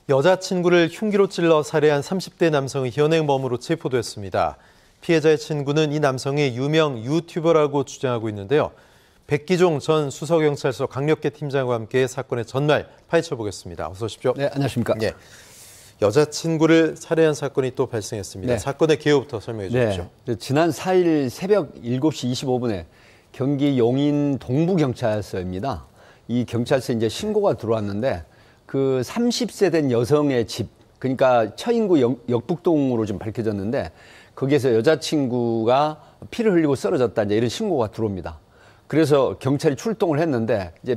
여자친구를 흉기로 찔러 살해한 30대 남성이 현행범으로 체포됐습니다. 피해자의 친구는 이 남성이 유명 유튜버라고 주장하고 있는데요. 백기종 전 수서경찰서 강력계 팀장과 함께 사건의 전말 파헤쳐보겠습니다. 어서 오십시오. 네, 안녕하십니까. 네. 여자친구를 살해한 사건이 또 발생했습니다. 네. 사건의 개요부터 설명해 주십시오. 네. 지난 4일 새벽 7시 25분에 경기 용인 동부경찰서입니다. 이 경찰서에 이제 신고가 들어왔는데 그 30세 된 여성의 집, 그러니까 처인구 역북동으로 좀 밝혀졌는데 거기에서 여자친구가 피를 흘리고 쓰러졌다, 이제 이런 신고가 들어옵니다. 그래서 경찰이 출동을 했는데 이제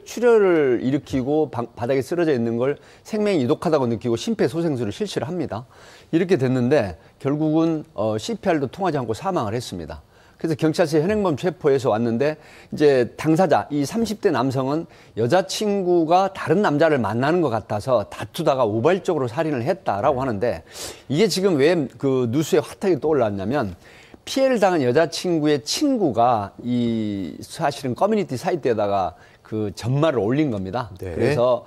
출혈을 일으키고 바닥에 쓰러져 있는 걸 생명이 이독하다고 느끼고 심폐소생술을 실시를 합니다. 이렇게 됐는데 결국은 CPR도 통하지 않고 사망을 했습니다. 그래서 경찰서에 현행범 체포해서 왔는데 이제 당사자 이 30대 남성은 여자친구가 다른 남자를 만나는 것 같아서 다투다가 우발적으로 살인을 했다라고 하는데 이게 지금 왜 그 뉴스에 핫하게 떠올랐냐면 피해를 당한 여자친구의 친구가 이 사실은 커뮤니티 사이트에다가 그 전말을 올린 겁니다. 네. 그래서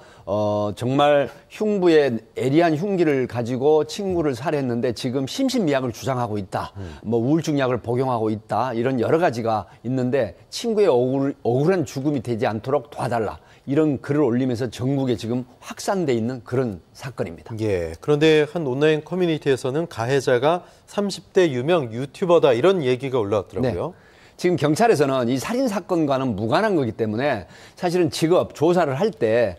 정말 흉부에 애리한 흉기를 가지고 친구를 살해했는데 지금 심신미약을 주장하고 있다. 뭐 우울증 약을 복용하고 있다. 이런 여러 가지가 있는데 친구의 억울한 죽음이 되지 않도록 도와달라. 이런 글을 올리면서 전국에 지금 확산돼 있는 그런 사건입니다. 예. 그런데 한 온라인 커뮤니티에서는 가해자가 30대 유명 유튜버다 이런 얘기가 올라왔더라고요. 네. 지금 경찰에서는 이 살인 사건과는 무관한 거기 때문에 사실은 직업 조사를 할 때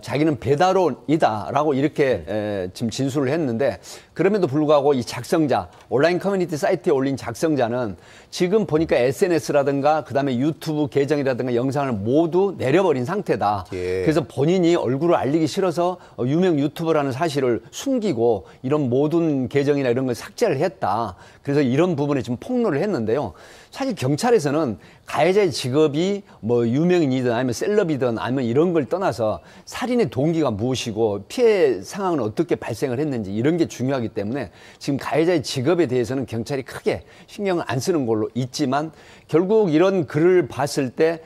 자기는 배달원이다라고 이렇게 지금 진술을 했는데 그럼에도 불구하고 이 작성자 온라인 커뮤니티 사이트에 올린 작성자는 지금 보니까 SNS라든가 그다음에 유튜브 계정이라든가 영상을 모두 내려버린 상태다. 예. 그래서 본인이 얼굴을 알리기 싫어서 유명 유튜버라는 사실을 숨기고 이런 모든 계정이나 이런 걸 삭제를 했다. 그래서 이런 부분에 지금 폭로를 했는데요. 사실 경찰에서는 가해자의 직업이 뭐 유명인이든 아니면 셀럽이든 아니면 이런 걸 떠나서 살인의 동기가 무엇이고 피해 상황은 어떻게 발생을 했는지 이런 게 중요하기 때문에 지금 가해자의 직업에 대해서는 경찰이 크게 신경을 안 쓰는 걸로 있지만 결국 이런 글을 봤을 때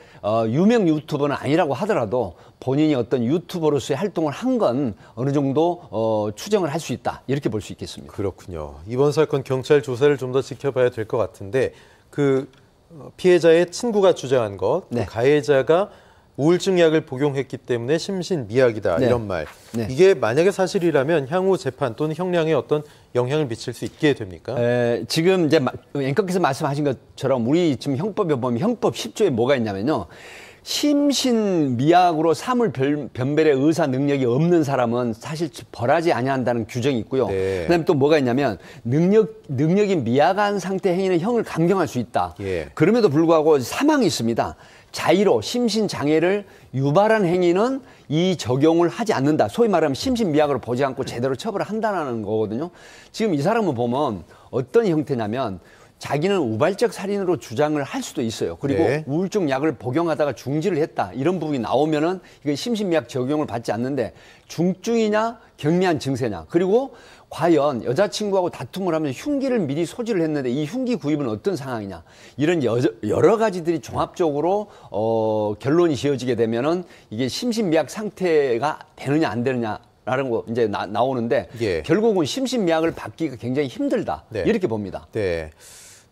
유명 유튜버는 아니라고 하더라도 본인이 어떤 유튜버로서의 활동을 한 건 어느 정도 추정을 할 수 있다 이렇게 볼 수 있겠습니다. 그렇군요. 이번 사건 경찰 조사를 좀 더 지켜봐야 될 것 같은데 그 피해자의 친구가 주장한 것, 네. 가해자가 우울증 약을 복용했기 때문에 심신미약이다 네. 이런 말. 네. 이게 만약에 사실이라면 향후 재판 또는 형량에 어떤 영향을 미칠 수 있게 됩니까? 지금 이제 앵커께서 말씀하신 것처럼 우리 지금 형법에 보면 형법 10조에 뭐가 있냐면요. 심신미약으로 사물 변별의 의사 능력이 없는 사람은 사실 벌하지 아니한다는 규정이 있고요. 네. 그다음에 또 뭐가 있냐면 능력이 미약한 상태 행위는 형을 감경할 수 있다. 예. 그럼에도 불구하고 사망이 있습니다. 자의로 심신장애를 유발한 행위는 이 적용을 하지 않는다. 소위 말하면 심신미약으로 보지 않고 제대로 처벌을 한다는 거거든요. 지금 이 사람을 보면 어떤 형태냐면 자기는 우발적 살인으로 주장을 할 수도 있어요. 그리고 네. 우울증 약을 복용하다가 중지를 했다. 이런 부분이 나오면은 이건 심신미약 적용을 받지 않는데 중증이냐 경미한 증세냐 그리고 과연 여자친구하고 다툼을 하면 흉기를 미리 소지를 했는데 이 흉기 구입은 어떤 상황이냐 이런 여러 가지들이 종합적으로 결론이 지어지게 되면은 이게 심신미약 상태가 되느냐 안 되느냐 라는 거 이제 나오는데 예. 결국은 심신미약을 받기가 굉장히 힘들다. 네. 이렇게 봅니다. 네.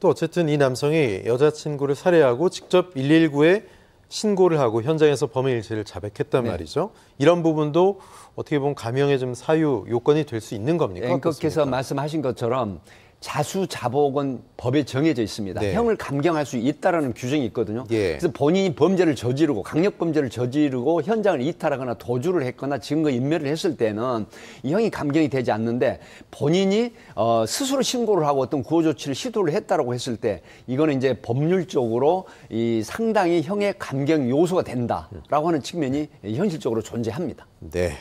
또 어쨌든 이 남성이 여자친구를 살해하고 직접 119에 신고를 하고 현장에서 범행 일체를 자백했단 네. 말이죠. 이런 부분도 어떻게 보면 감형의 좀 사유 요건이 될 수 있는 겁니까? 앵커께서 말씀하신 것처럼 자수자복은 법에 정해져 있습니다. 네. 형을 감경할 수 있다라는 규정이 있거든요. 예. 그래서 본인이 범죄를 저지르고 강력범죄를 저지르고 현장을 이탈하거나 도주를 했거나 증거 인멸을 했을 때는 이 형이 감경이 되지 않는데 본인이 스스로 신고를 하고 어떤 구호 조치를 시도를 했다라고 했을 때 이거는 이제 법률적으로 이 상당히 형의 감경 요소가 된다라고 하는 측면이 현실적으로 존재합니다. 네.